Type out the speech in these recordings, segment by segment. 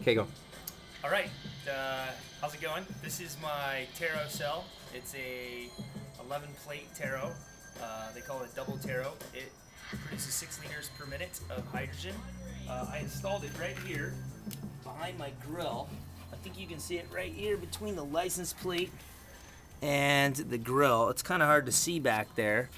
Okay, go. All right, how's it going? This is my Tero cell. It's a 11 plate Tero. They call it double Tero. It produces 6 liters per minute of hydrogen. I installed it right here behind my grill. I think you can see it right here between the license plate and the grill. It's kind of hard to see back there,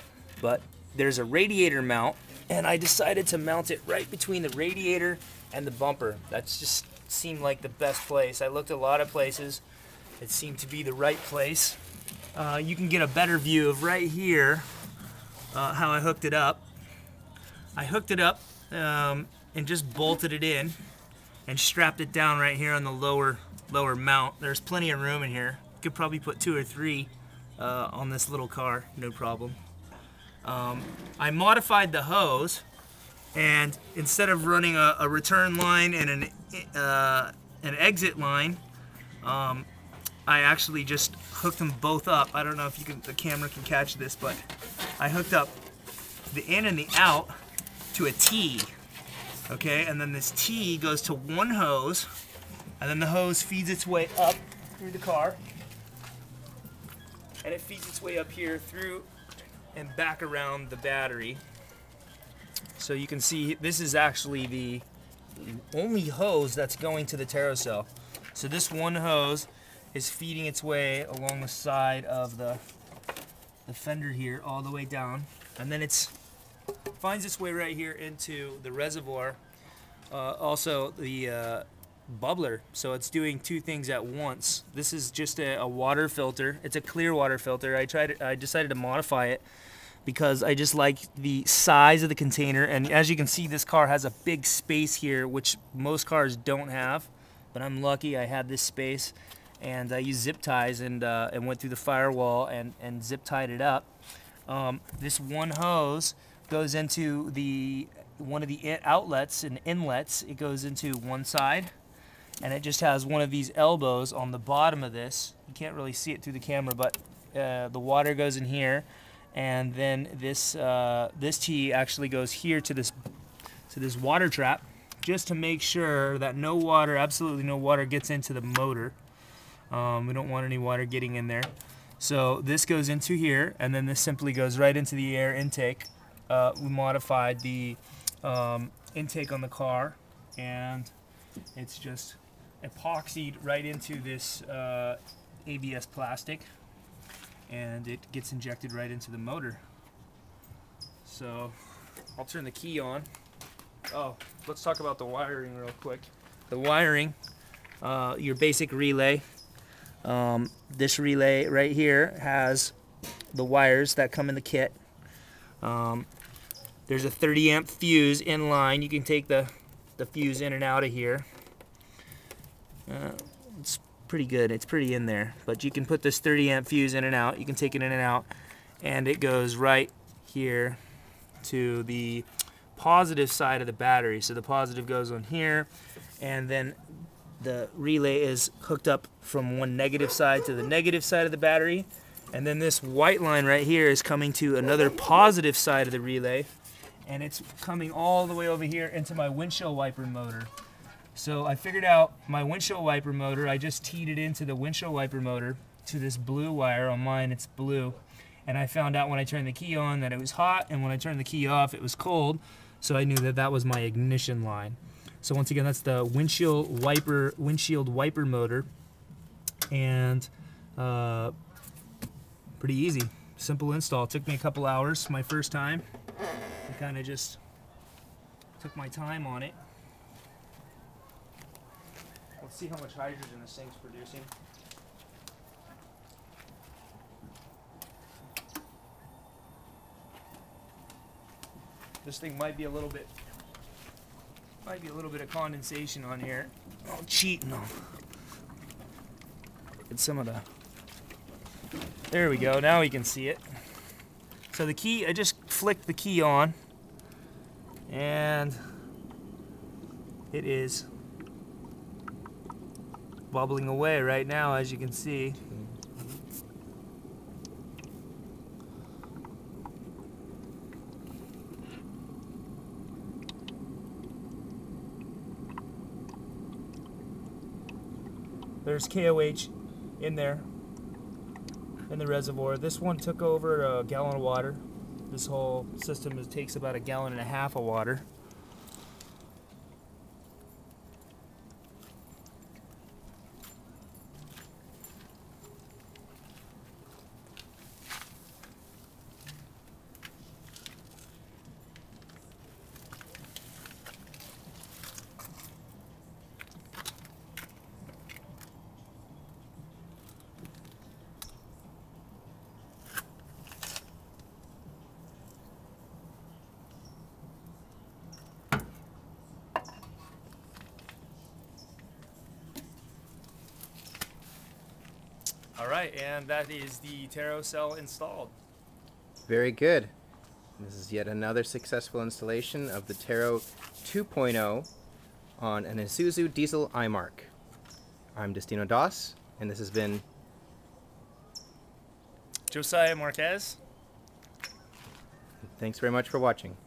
but there's a radiator mount, and I decided to mount it right between the radiator and the bumper. That's just seemed like the best place. I looked at a lot of places. It seemed to be the right place. You can get a better view of right here how I hooked it up. I hooked it up and just bolted it in and strapped it down right here on the lower mount. There's plenty of room in here. You could probably put 2 or 3 on this little car, no problem. I modified the hose, and instead of running a return line and an exit line, I actually just hooked them both up. I don't know if the camera can catch this, but I hooked up the in and the out to a T. Okay, and then this T goes to one hose, and then the hose feeds its way up through the car, and it feeds its way up here through and back around the battery. So you can see this is actually the only hose that's going to the Tero cell. So this one hose is feeding its way along the side of the fender here all the way down, and then it finds its way right here into the reservoir, also the bubbler. So it's doing 2 things at once. This is just a water filter. It's a clear water filter. I decided to modify it because I just like the size of the container, and as you can see, this car has a big space here, which most cars don't have, but I'm lucky I had this space, and I used zip ties and went through the firewall and zip tied it up. This one hose goes into one of the outlets and inlets. It goes into one side, and it just has one of these elbows on the bottom of this. You can't really see it through the camera, but the water goes in here, and then this T actually goes here to this water trap, just to make sure that no water, absolutely no water, gets into the motor. We don't want any water getting in there. So this goes into here, and then this simply goes right into the air intake. We modified the intake on the car, and it's just epoxied right into this ABS plastic, and it gets injected right into the motor. So I'll turn the key on. Oh, let's talk about the wiring real quick. The wiring, your basic relay. This relay right here has the wires that come in the kit. There's a 30 amp fuse in line. You can take the fuse in and out of here. It's pretty good. It's pretty in there. But you can put this 30 amp fuse in and out. You can take it in and out, and it goes right here to the positive side of the battery. So the positive goes on here, and then the relay is hooked up from one negative side to the negative side of the battery, and then this white line right here is coming to another positive side of the relay, and it's coming all the way over here into my windshield wiper motor. So I figured out my windshield wiper motor. I just teed it into the windshield wiper motor to this blue wire. On mine it's blue, and I found out when I turned the key on that it was hot, and when I turned the key off it was cold, so I knew that that was my ignition line. So once again, that's the windshield wiper motor, and pretty easy, simple install. It took me a couple hours my first time. I kind of just took my time on it. Let's see how much hydrogen this thing's producing. This thing might be a little bit of condensation on here. Oh, cheating on. Get some of the. There we go. Now we can see it. So the key, I just flicked the key on, and it is bubbling away right now, as you can see. There's KOH in there, in the reservoir. This one took over a gallon of water. This whole system takes about 1.5 gallons of water. All right, and that is the Tero cell installed. Very good. This is yet another successful installation of the Tero 2.0 on an Isuzu Diesel Imark. I'm Destino Doss, and this has been Josiah Marquez. Thanks very much for watching.